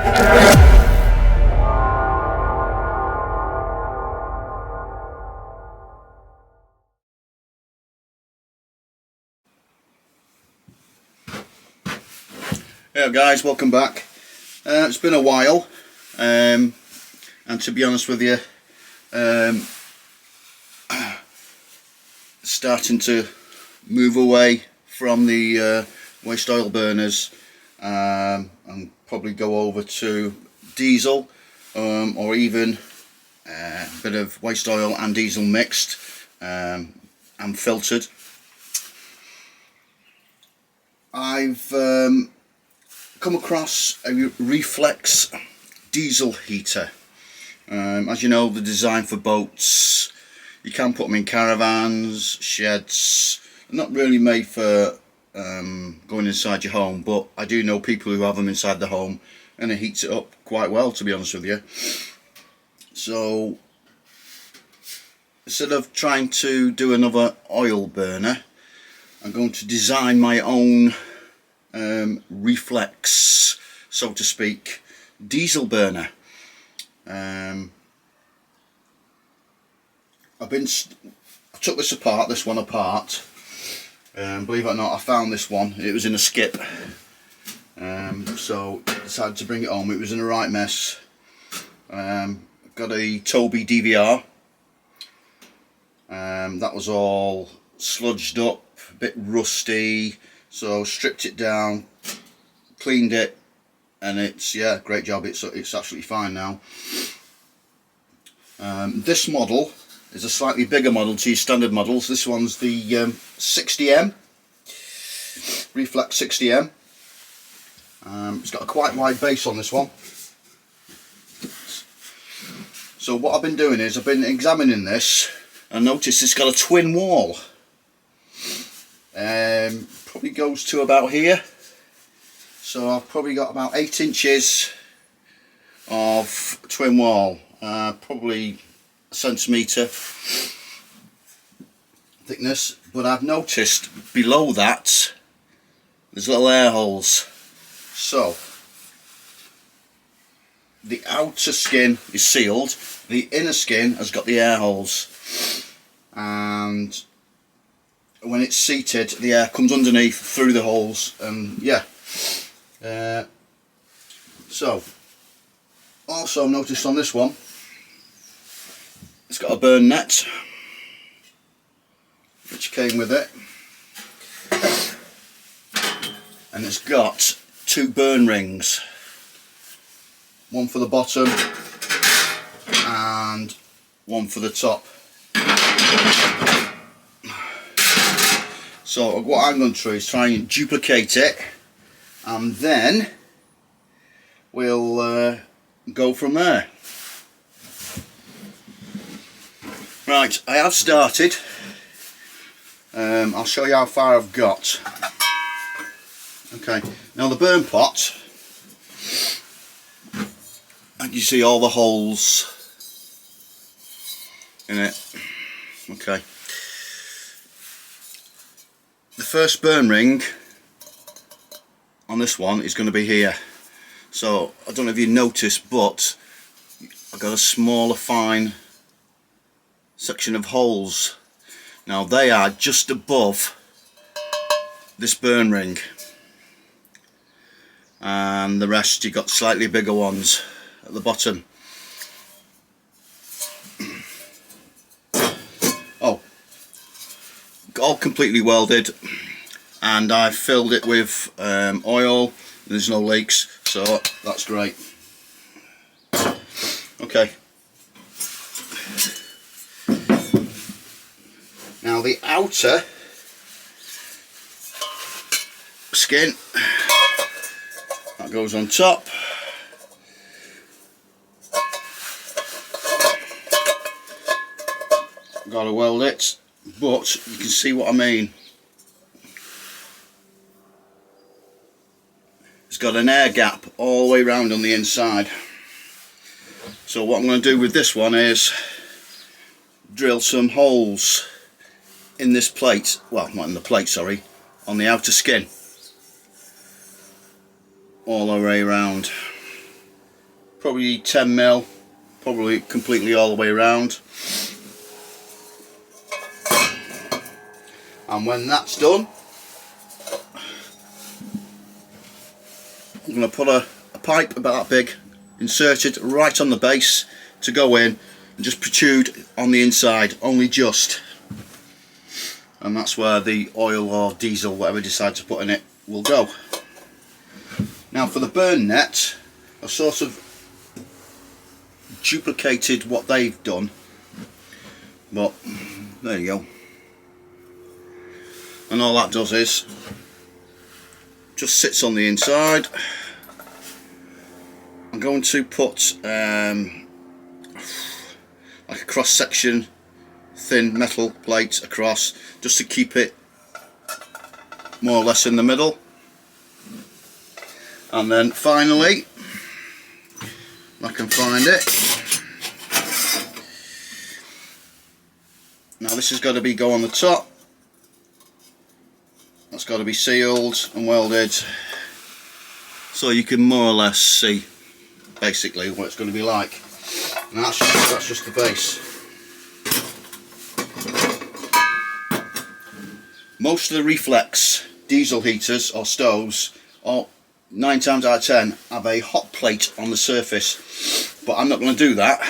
Hey guys, welcome back. It's been a while, and to be honest with you, starting to move away from the waste oil burners and probably go over to diesel, or even a bit of waste oil and diesel mixed and filtered. I've come across a Refleks Diesel heater. As you know, they're designed for boats. You can put them in caravans, sheds. They're not really made for going inside your home, but I do know people who have them inside the home and it heats it up quite well, to be honest with you. So instead of trying to do another oil burner, I'm going to design my own Refleks, so to speak, diesel burner. I took this one apart. Believe it or not, I found this one. It was in a skip. So I decided to bring it home. It was in a right mess. Got a Toby DVR. That was all sludged up, a bit rusty. So stripped it down, cleaned it, and it's, yeah, great job. It's absolutely fine now. This model is a slightly bigger model to your standard models. This one's the 60M, Refleks 60M. It's got a quite wide base on this one. So what I've been doing is I've been examining this and noticed it's got a twin wall. Probably goes to about here, so I've probably got about 8 inches of twin wall, probably a centimetre thickness, but I've noticed below that there's little air holes. So the outer skin is sealed, the inner skin has got the air holes, and when it's seated, the air comes underneath through the holes, and yeah. So also noticed on this one, it's got a burn net which came with it, and it's got 2 burn rings, one for the bottom and one for the top. So what I'm going to do is try and duplicate it, and then we'll go from there. Right, I have started. I'll show you how far I've got. Okay, now the burn pot, and you see all the holes in it. Okay. The first burn ring on this one is going to be here. So I don't know if you noticed, but I've got a smaller fine section of holes. Now they are just above this burn ring, and the rest you got slightly bigger ones at the bottom. Oh, all completely welded, and I filled it with oil. There's no leaks, so that's great. Okay, now the outer skin that goes on top. Gotta weld it, but you can see what I mean. It's got an air gap all the way around on the inside. So what I'm going to do with this one is drill some holes in this plate, well, not in the plate, sorry, on the outer skin, all the way around. probably 10mm, probably completely all the way around. And when that's done, I'm going to put a pipe about that big inserted right on the base to go in and just protrude on the inside, only just. And that's where the oil or diesel, whatever you decide to put in it, will go. Now for the burn net, I've sort of duplicated what they've done, but there you go. And all that does is just sits on the inside. I'm going to put like a cross section thin metal plate across, just to keep it more or less in the middle. And then finally, if I can find it, now this has got to go on the top. That's got to be sealed and welded, so you can more or less see basically what it's going to be like. And that's just the base. Most of the Refleks diesel heaters or stoves, or 9 times out of 10, have a hot plate on the surface, but I'm not going to do that.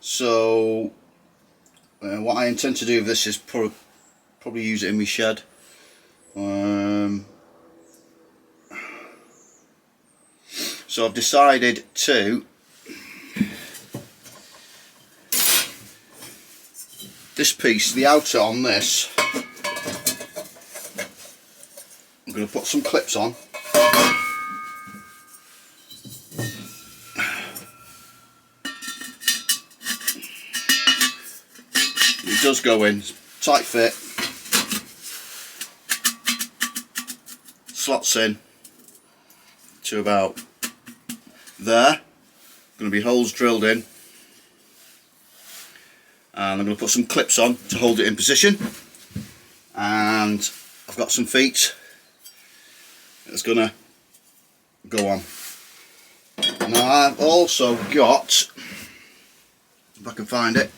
So what I intend to do with this is probably use it in my shed. So I've decided to this piece, the outer on this, I'm going to put some clips on. It does go in, tight fit, slots in to about there. Going to be holes drilled in, and I'm going to put some clips on to hold it in position, and I've got some feet that's going to go on. Now I've also got, if I can find it,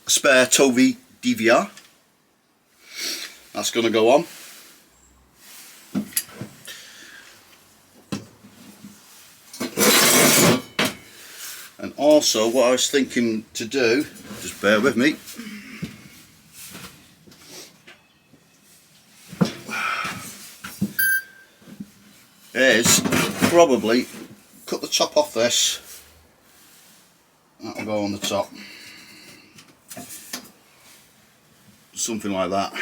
a spare Toby DVR that's going to go on. And also what I was thinking to do, just bear with me, is probably cut the top off this. That'll go on the top. Something like that.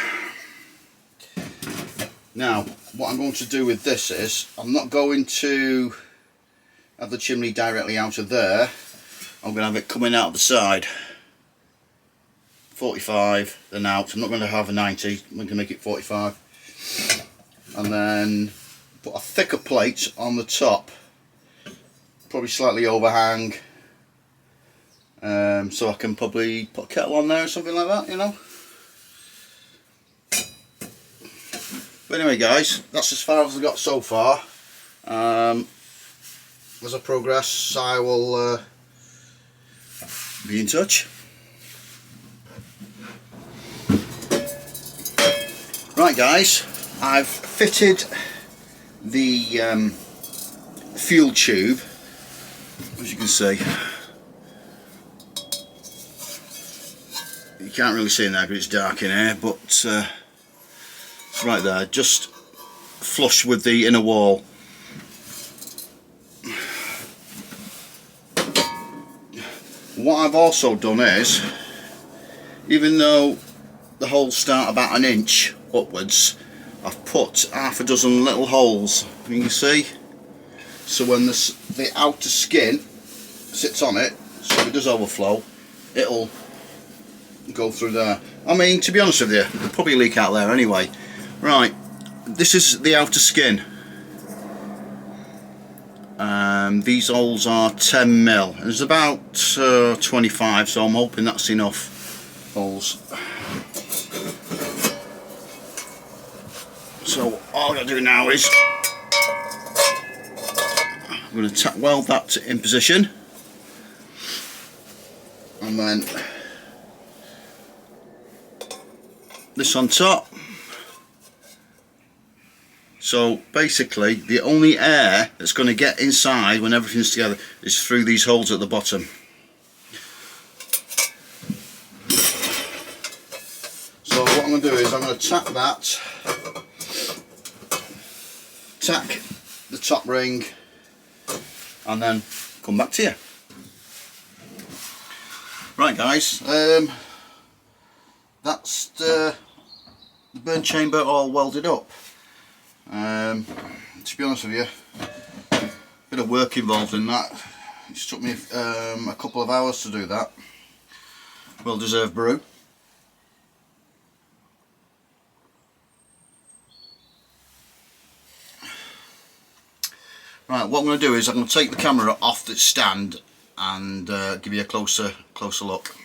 Now what I'm going to do with this is, I'm not going to have the chimney directly out of there. I'm going to have it coming out the side, 45 then out. I'm not going to have a 90, I'm going to make it 45, and then put a thicker plate on the top, probably slightly overhang, so I can probably put a kettle on there or something like that, you know. But anyway guys, that's as far as I've got so far. As I progress, I will be in touch. Right guys, I've fitted the fuel tube, as you can see. You can't really see in there because it's dark in here, but it's right there, just flush with the inner wall. What I've also done is, even though the holes start about an inch upwards, I've put half a dozen little holes, you can see, so when the outer skin sits on it, so if it does overflow, it'll go through there. I mean, to be honest with you, it'll probably leak out there anyway. Right, this is the outer skin. These holes are 10mm. There's about 25, so I'm hoping that's enough holes. So all I'm going to do now is I'm going to weld that in position. and then this on top. So basically the only air that's going to get inside when everything's together is through these holes at the bottom. So what I'm going to do is I'm going to tack that, tack the top ring, and then come back to you. Right guys, that's the burn chamber all welded up. To be honest with you, a bit of work involved in that. It took me a couple of hours to do that. Well deserved brew. Right, what I'm going to do is I'm going to take the camera off the stand and give you a closer look.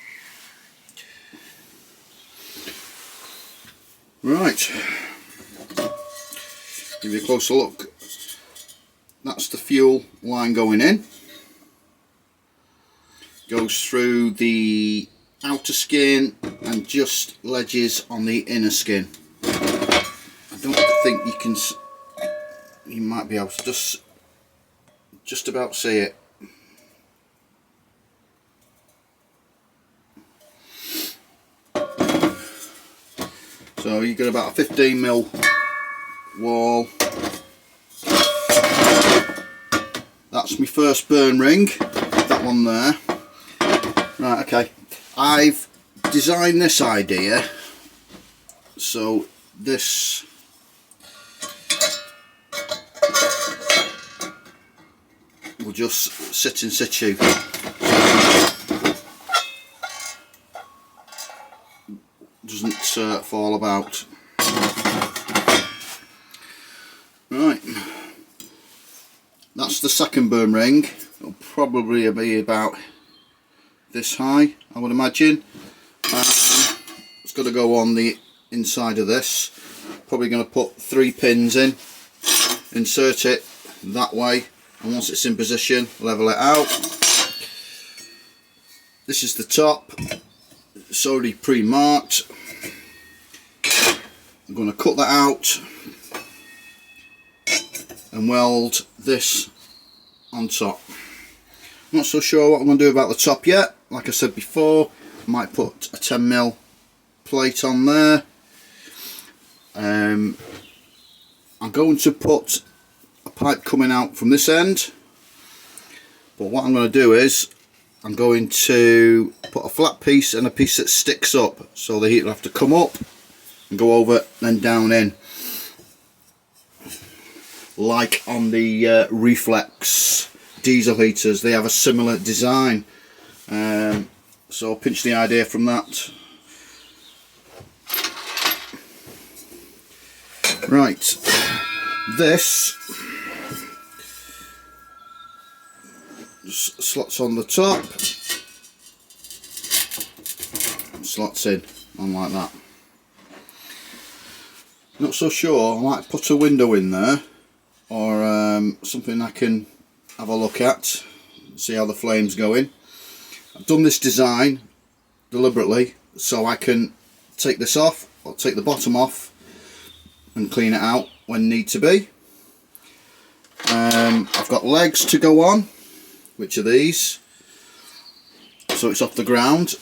Right, give you a closer look. That's the fuel line going in. Goes through the outer skin and just ledges on the inner skin. I don't think you can. You might be able to just about see it. So you get about a 15mm wall. That's my first burn ring, that one there. Right, okay. I've designed this idea so this will just sit in situ. Doesn't fall about. Right, that's the second burn ring. It'll probably be about this high, I would imagine. It's got to go on the inside of this. Probably going to put 3 pins in, insert it that way, and once it's in position, level it out. This is the top. It's already pre-marked. I'm going to cut that out and weld this on top. Not so sure what I'm going to do about the top yet. Like I said before, I might put a 10mm plate on there. I'm going to put a pipe coming out from this end, but what I'm going to do is I'm going to put a flat piece and a piece that sticks up, so the heat will have to come up and go over, then down in, like on the Refleks Diesel heaters. They have a similar design, so pinch the idea from that. Right, this slots on the top, slots in, on like that. Not so sure, I might put a window in there, or something I can have a look at, see how the flame's going. I've done this design deliberately so I can take this off, or take the bottom off and clean it out when need to be. I've got legs to go on, which are these, so it's off the ground,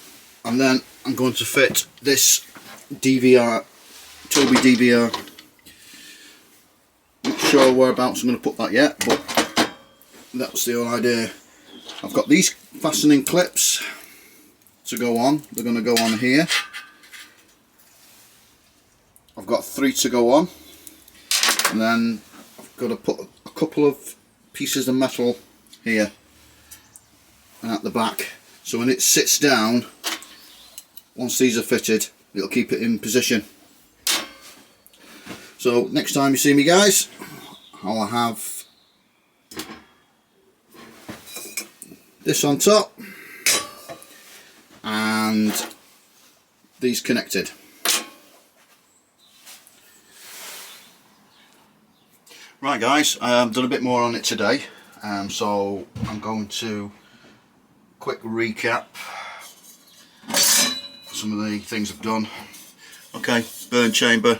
and then I'm going to fit this DVR, Toby DVR. Not sure whereabouts I'm going to put that yet, but that's the whole idea. I've got these fastening clips to go on. They're going to go on here. I've got 3 to go on, and then I've got to put a couple of pieces of metal here and at the back, so when it sits down, once these are fitted, it'll keep it in position. So next time you see me, guys, I'll have this on top and these connected. Right guys, I've done a bit more on it today, so I'm going to quick recap some of the things I've done. Okay, burn chamber.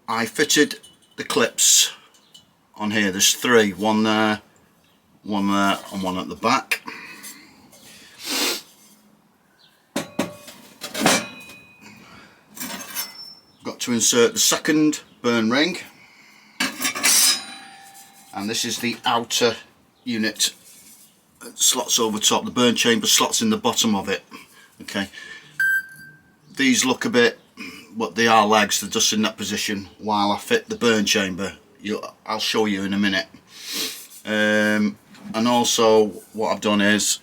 I fitted the clips on here. There's 3, one there, and one at the back. Got to insert the second burn ring, and this is the outer unit. It slots over top. The burn chamber slots in the bottom of it. Okay, these look a bit, but they are legs. They're just in that position while I fit the burn chamber. I'll show you in a minute. And also what I've done is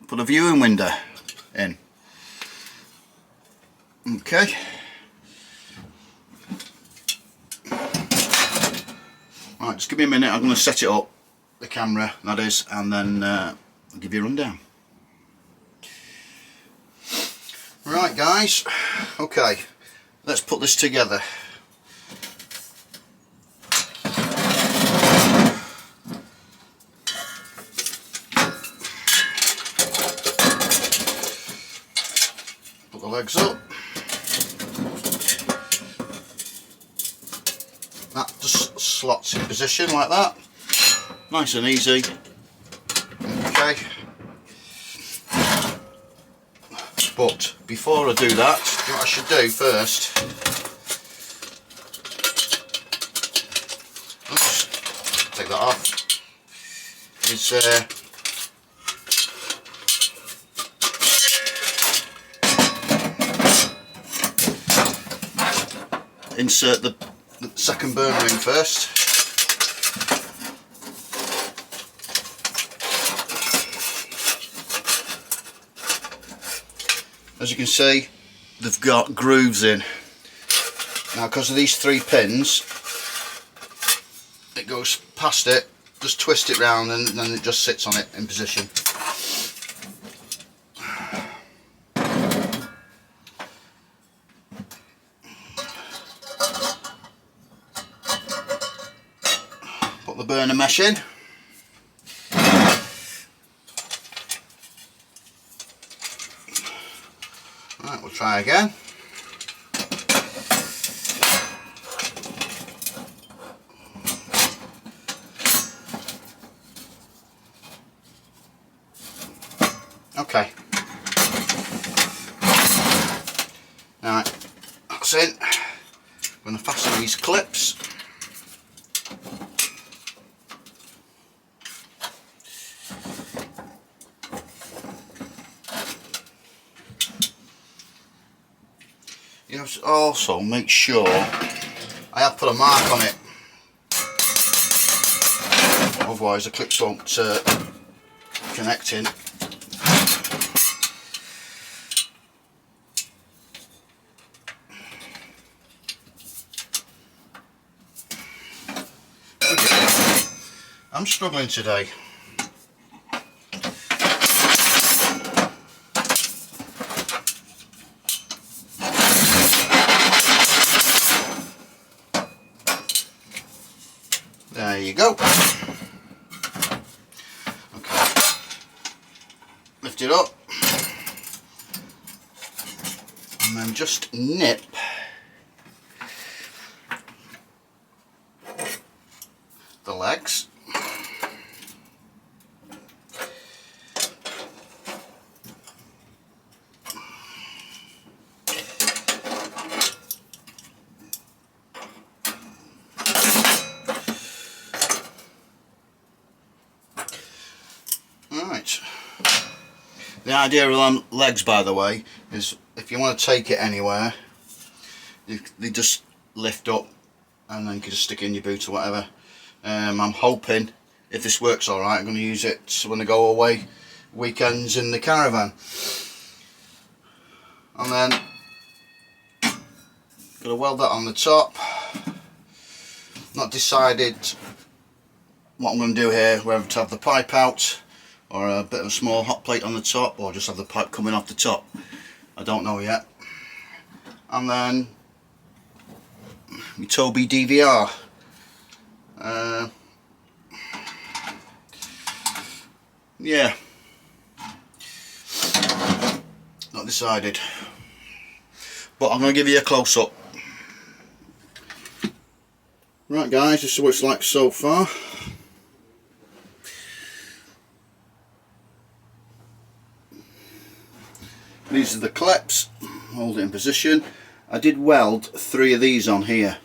put a viewing window in. Okay. Right, just give me a minute. I'm going to set it up, the camera that is, and then I'll give you a rundown. Right guys, okay, let's put this together. Put the legs up. That just slots in position like that. Nice and easy. Okay. But before I do that, what I should do first, oops, take that off, is insert the second burn ring first. As you can see, they've got grooves in. Now because of these 3 pins, it goes past it, just twist it round and then it just sits on it in position. Put the burner mesh in. Right, we'll try again. Okay. Alright, that's it. I'm going to fasten these clips. You have to also make sure I have put a mark on it, otherwise the clips won't connect in. Okay. I'm struggling today. There you go. Okay. Lift it up and then just nip the legs. Right. The idea of them legs, by the way, is if you want to take it anywhere, they just lift up and then you can just stick it in your boot or whatever. I'm hoping, if this works alright, I'm going to use it when I go away weekends in the caravan. And then got to weld that on the top. Not decided what I'm going to do here, whether to have the pipe out or a bit of a small hot plate on the top, or just have the pipe coming off the top. I don't know yet. And then my Toby DVR. Yeah. decided. But I'm going to give you a close-up. Right guys, this is what it's like so far. These are the clips, hold it in position. I did weld 3 of these on here,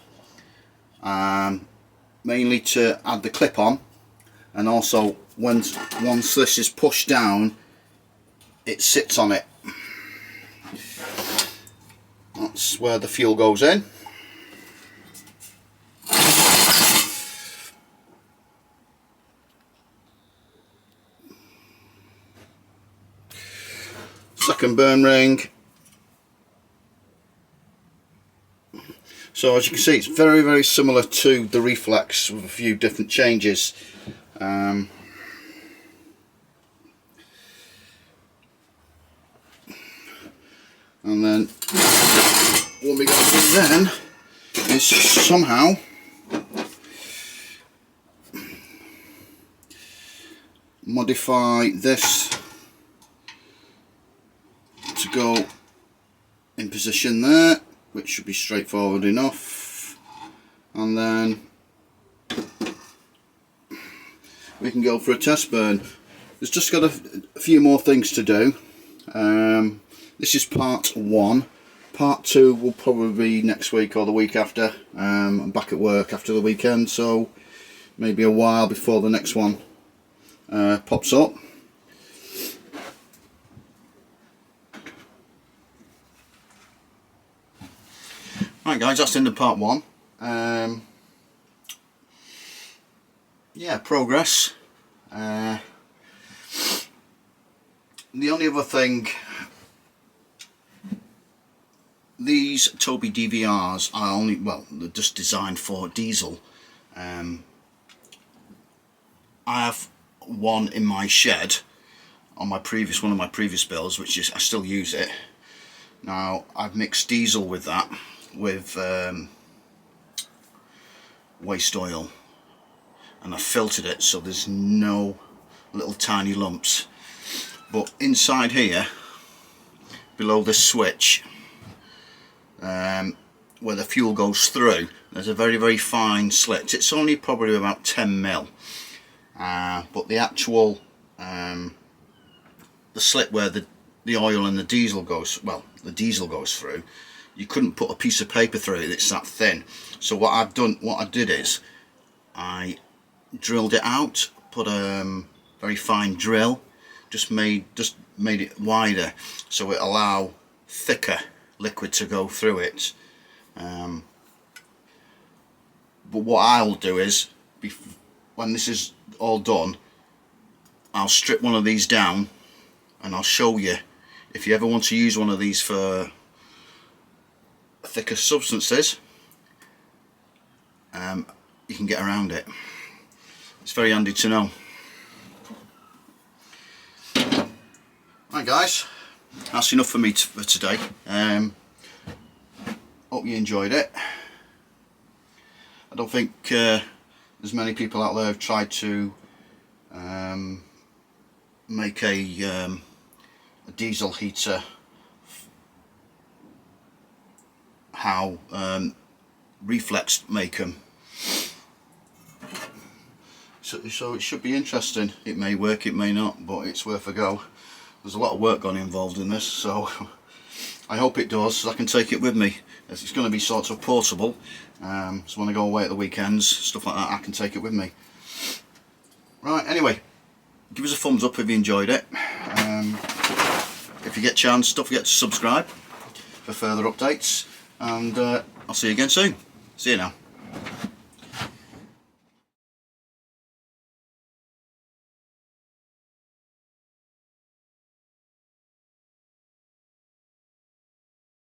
mainly to add the clip on, and also once this is pushed down, it sits on it. That's where the fuel goes in. Second burn ring. So as you can see, it's very, very similar to the Refleks with a few different changes. And then what we got to do then is somehow modify this to go in position there, which should be straightforward enough, and then we can go for a test burn. There's just got a few more things to do. This is part 1. Part 2 will probably be next week or the week after. I'm back at work after the weekend, so maybe a while before the next one pops up. Right guys, that's the end of part 1. Yeah, progress. The only other thing, these Toby DVRs are only, well, they're just designed for diesel. I have one in my shed on my previous, one of my previous builds, which is, I still use it. Now I've mixed diesel with that, with waste oil, and I filtered it so there's no little tiny lumps. But inside here, below this switch, where the fuel goes through, there's a very, very fine slit. It's only probably about 10 mil, but the actual the slit where the oil and the diesel goes, well, the diesel goes through, you couldn't put a piece of paper through it, it's that thin. So what I did is I drilled it out, put a very fine drill, just made it wider so it allow thicker liquid to go through it. But what I'll do is, when this is all done, I'll strip one of these down and I'll show you, if you ever want to use one of these for thicker substances, you can get around it. It's very handy to know. Right guys, that's enough for me for today. Hope you enjoyed it. I don't think there's many people out there who've tried to make a diesel heater how Refleks make them. So it should be interesting. It may work, it may not, but it's worth a go. There's a lot of work gone involved in this, so I hope it does, so I can take it with me. It's going to be sort of portable, so when I go away at the weekends, stuff like that, I can take it with me. Right, anyway, give us a thumbs up if you enjoyed it. If you get a chance, don't forget to subscribe for further updates, and I'll see you again soon. See you now.